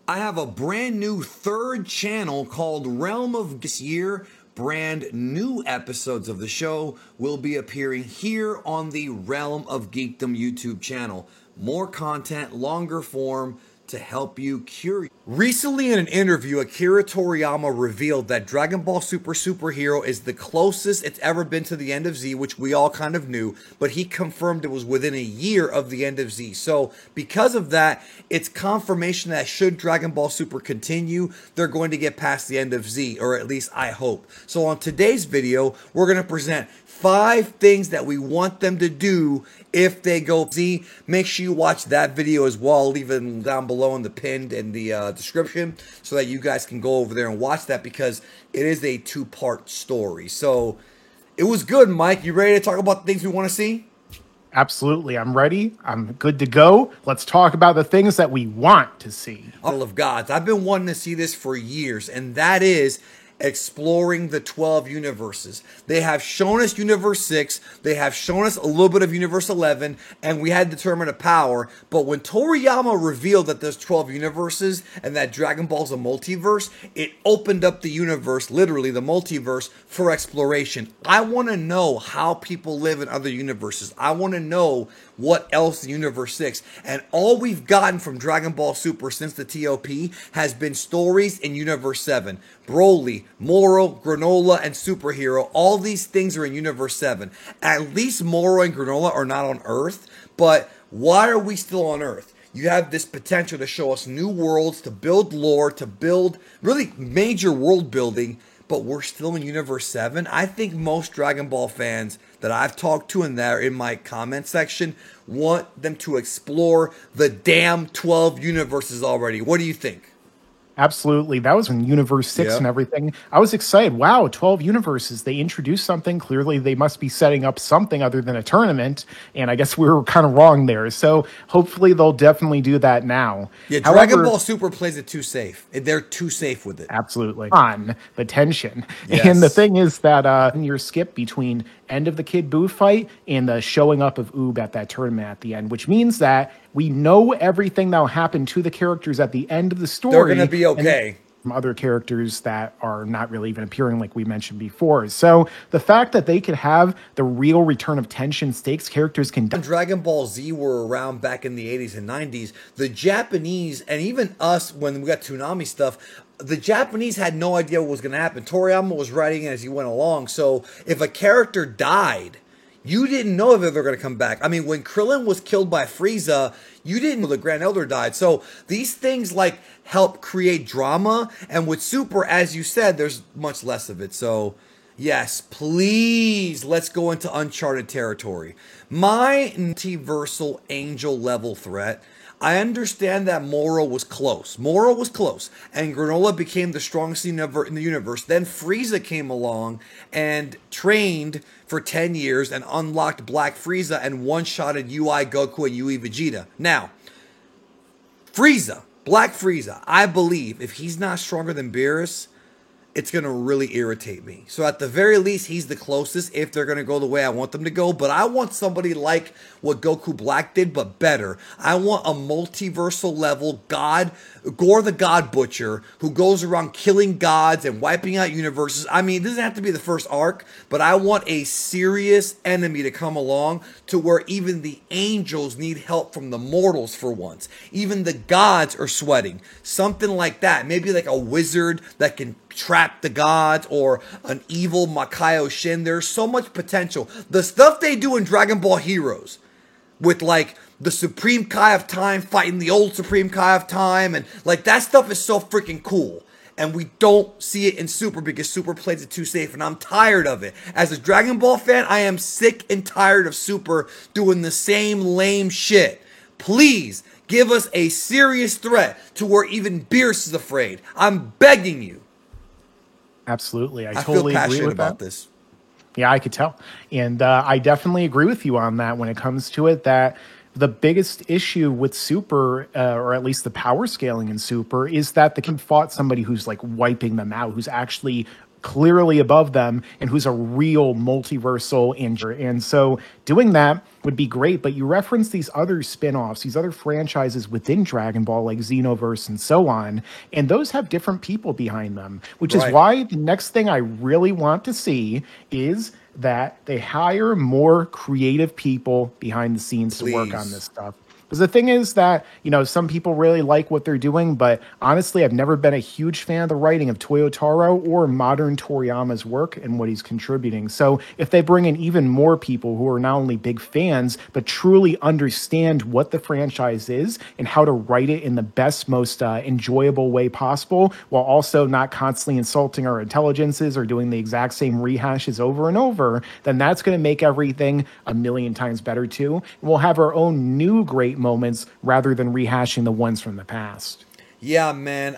I have a brand new third channel called Realm of this year. Brand new episodes of the show will be appearing here on the Realm of Geekdom YouTube channel. More content, longer form to help you cure. Recently in an interview, Akira Toriyama revealed that Dragon Ball Super Superhero is the closest it's ever been to the end of Z, which we all kind of knew, but he confirmed it was within a year of the end of Z. So because of that, it's confirmation that should Dragon Ball Super continue, they're going to get past the end of Z, or at least I hope. So on today's video, we're going to present 5 things that we want them to do if they go Z. Make sure you watch that video as well. I'll leave it down below in the pinned and the description so that you guys can go over there and watch that because it is a 2-part story. So it was good, Mike. You ready to talk about the things we want to see? Absolutely. I'm ready. I'm good to go. Let's talk about the things that we want to see. Battle of Gods. I've been wanting to see this for years, and that is exploring the 12 universes. They have shown us Universe 6, they have shown us a little bit of Universe 11, and we had the Tournament of Power, but when Toriyama revealed that there's 12 universes and that Dragon Ball's a multiverse, it opened up the universe, literally the multiverse, for exploration. I want to know how people live in other universes. I want to know what else in Universe 6, and all we've gotten from Dragon Ball Super since the TOP has been stories in Universe 7. Broly, Moro, Granola, and Superhero, all these things are in Universe 7. At least Moro and Granola are not on Earth, but why are we still on Earth? You have this potential to show us new worlds, to build lore, to build really major world building, but we're still in Universe 7. I think most Dragon Ball fans that I've talked to and that are in my comment section want them to explore the damn 12 universes already. What do you think? Absolutely. That was in Universe 6 and everything. I was excited. Wow, 12 universes. They introduced something. Clearly, they must be setting up something other than a tournament. And I guess we were kind of wrong there. So hopefully they'll definitely do that now. Yeah, Dragon Ball Super plays it too safe. They're too safe with it. Absolutely. On the tension. Yes. And the thing is that your skip between end of the Kid Buu fight and the showing up of Oob at that tournament at the end, which means that we know everything that'll happen to the characters at the end of the story. They're going to be okay. From other characters that are not really even appearing like we mentioned before. So the fact that they could have the real return of tension stakes characters can... When Dragon Ball Z were around back in the 80s and 90s, the Japanese, and even us when we got Toonami stuff, the Japanese had no idea what was going to happen. Toriyama was writing it as he went along. So if a character died, you didn't know if they were going to come back. I mean, when Krillin was killed by Frieza, you didn't know the Grand Elder died. So these things like help create drama. And with Super, as you said, there's much less of it. So yes, please, let's go into uncharted territory. My multiversal angel level threat. I understand that Moro was close. Moro was close. And Granola became the strongest in the universe. Then Frieza came along and trained for 10 years and unlocked Black Frieza and one-shotted UI Goku and UI Vegeta. Now, Frieza, Black Frieza, I believe if he's not stronger than Beerus, it's going to really irritate me. So at the very least, he's the closest if they're going to go the way I want them to go. But I want somebody like what Goku Black did, but better. I want a multiversal level god, Gore the God Butcher, who goes around killing gods and wiping out universes. I mean, it doesn't have to be the first arc, but I want a serious enemy to come along to where even the angels need help from the mortals for once. Even the gods are sweating. Something like that. Maybe like a wizard that can trap the gods, or an evil Makaio Shin. There's so much potential. The stuff they do in Dragon Ball Heroes with like the Supreme Kai of Time fighting the old Supreme Kai of Time, and like that stuff is so freaking cool. And we don't see it in Super because Super plays it too safe, and I'm tired of it. As a Dragon Ball fan, I am sick and tired of Super doing the same lame shit. Please give us a serious threat to where even Beerus is afraid. I'm begging you. Absolutely. I feel totally passionate agree with about that. this. Yeah, I could tell. And I definitely agree with you on that when it comes to it, that the biggest issue with Super, or at least the power scaling in Super, is that they can fought somebody who's like wiping them out, who's actually clearly above them and who's a real multiversal and so doing that would be great. But you reference these other spin-offs, these other franchises within Dragon Ball, like Xenoverse and so on, and those have different people behind them, which is Right. why the next thing I really want to see is that they hire more creative people behind the scenes to work on Please. this stuff. Because the thing is that, some people really like what they're doing, but honestly, I've never been a huge fan of the writing of Toyotaro or modern Toriyama's work and what he's contributing. So if they bring in even more people who are not only big fans, but truly understand what the franchise is and how to write it in the best, most enjoyable way possible, while also not constantly insulting our intelligences or doing the exact same rehashes over and over, then that's going to make everything a million times better too. And we'll have our own new great moments rather than rehashing the ones from the past. Yeah, man.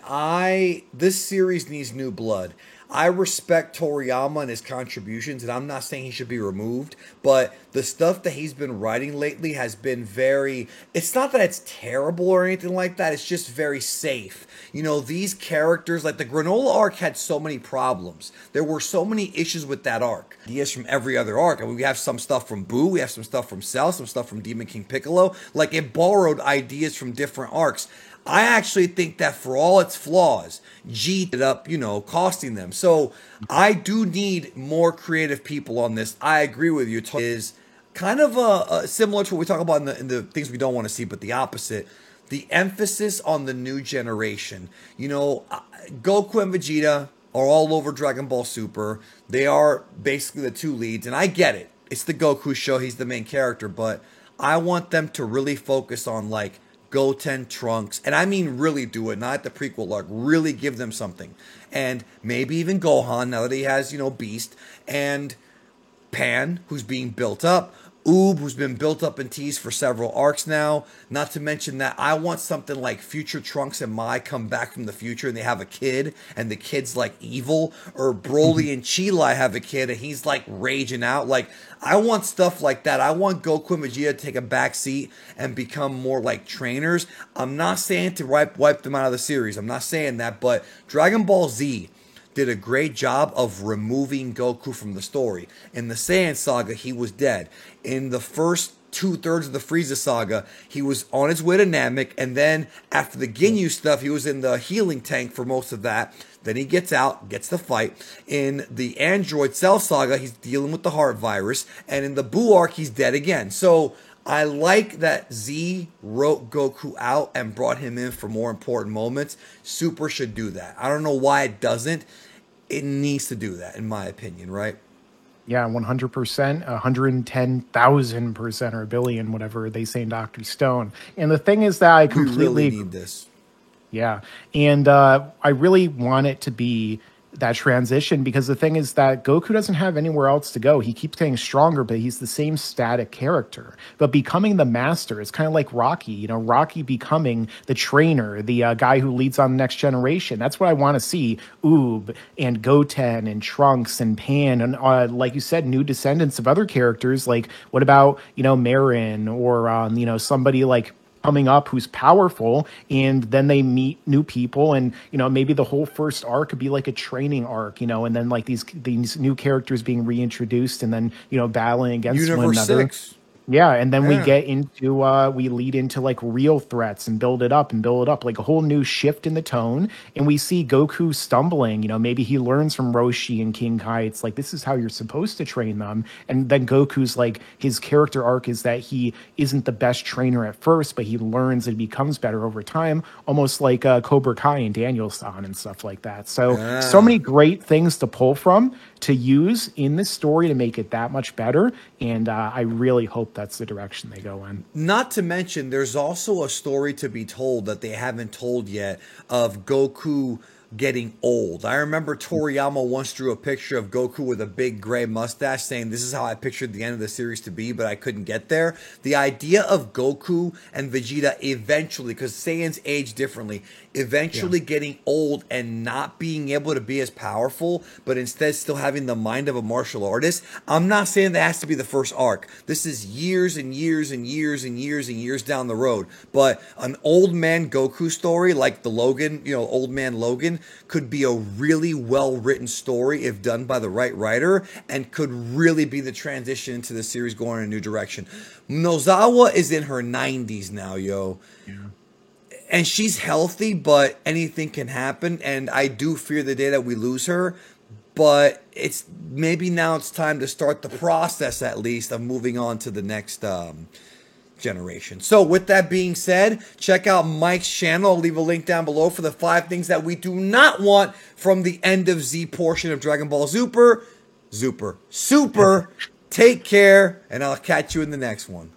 This series needs new blood. I respect Toriyama and his contributions, and I'm not saying he should be removed, but the stuff that he's been writing lately has been very. It's not that it's terrible or anything like that, it's just very safe. These characters, like the Granola arc, had so many problems. There were so many issues with that arc. Ideas from every other arc. I mean, we have some stuff from Boo, we have some stuff from Cell, some stuff from Demon King Piccolo. Like, it borrowed ideas from different arcs. I actually think that for all its flaws, G ended up, costing them. So I do need more creative people on this. I agree with you. It is kind of similar to what we talk about in the things we don't want to see, but the opposite. The emphasis on the new generation. Goku and Vegeta are all over Dragon Ball Super. They are basically the two leads, and I get it. It's the Goku show. He's the main character, but I want them to really focus on, like, Goten, Trunks, and I mean really do it, not the prequel arc. Really give them something. And maybe even Gohan, now that he has, Beast, and Pan, who's being built up, Oob, who's been built up and teased for several arcs now. Not to mention that I want something like future Trunks and Mai come back from the future and they have a kid and the kid's like evil. Or Broly and Chilai have a kid and he's like raging out. Like, I want stuff like that. I want Goku and Vegeta to take a back seat and become more like trainers. I'm not saying to wipe them out of the series. I'm not saying that. But Dragon Ball Z did a great job of removing Goku from the story. In the Saiyan saga, he was dead. In the first 2/3 of the Frieza saga, he was on his way to Namek, and then after the Ginyu stuff, he was in the healing tank for most of that. Then he gets out, gets the fight. In the Android Cell saga, he's dealing with the heart virus, and in the Buu arc, he's dead again. So I like that Z wrote Goku out and brought him in for more important moments. Super should do that. I don't know why it doesn't. It needs to do that, in my opinion, right? Yeah, 100%, 110,000% or a billion, whatever they say in Dr. Stone. And the thing is that I We completely, really need this. yeah. And I really want it to be that transition because the thing is that Goku doesn't have anywhere else to go. He keeps getting stronger, but he's the same static character. But becoming the master is kind of like Rocky, Rocky becoming the trainer, the guy who leads on the next generation. That's what I want to see. Oob and Goten and Trunks and Pan and like you said, new descendants of other characters. Like what about, Marin or, somebody like coming up who's powerful, and then they meet new people, and maybe the whole first arc could be like a training arc, and then like these new characters being reintroduced, and then battling against one Universe another. 6. Yeah, and then we Yeah. get into we lead into like real threats and build it up and build it up, like a whole new shift in the tone. And we see Goku stumbling, maybe he learns from Roshi and King Kai. It's like this is how you're supposed to train them. And then Goku's like his character arc is that he isn't the best trainer at first, but he learns and becomes better over time, almost like Cobra Kai and Daniel-san and stuff like that. So Ah. many great things to pull from to use in this story to make it that much better. And I really hope that's the direction they go in. Not to mention, there's also a story to be told that they haven't told yet of Goku getting old. I remember Toriyama once drew a picture of Goku with a big gray mustache saying, "This is how I pictured the end of the series to be, but I couldn't get there." The idea of Goku and Vegeta eventually, because Saiyans age differently, eventually getting old and not being able to be as powerful, but instead still having the mind of a martial artist. I'm not saying that has to be the first arc. This is years and years and years and years and years down the road. But an old man Goku story like the Logan, old man Logan, could be a really well-written story if done by the right writer, and could really be the transition into the series going in a new direction. Nozawa is in her 90s now, yo. Yeah. And she's healthy, but anything can happen, and I do fear the day that we lose her. But it's time to start the process, at least, of moving on to the next generation. So with that being said, check out Mike's channel. I'll leave a link down below for the 5 things that we do not want from the end of Z portion of Dragon Ball Super. Take care, and I'll catch you in the next one.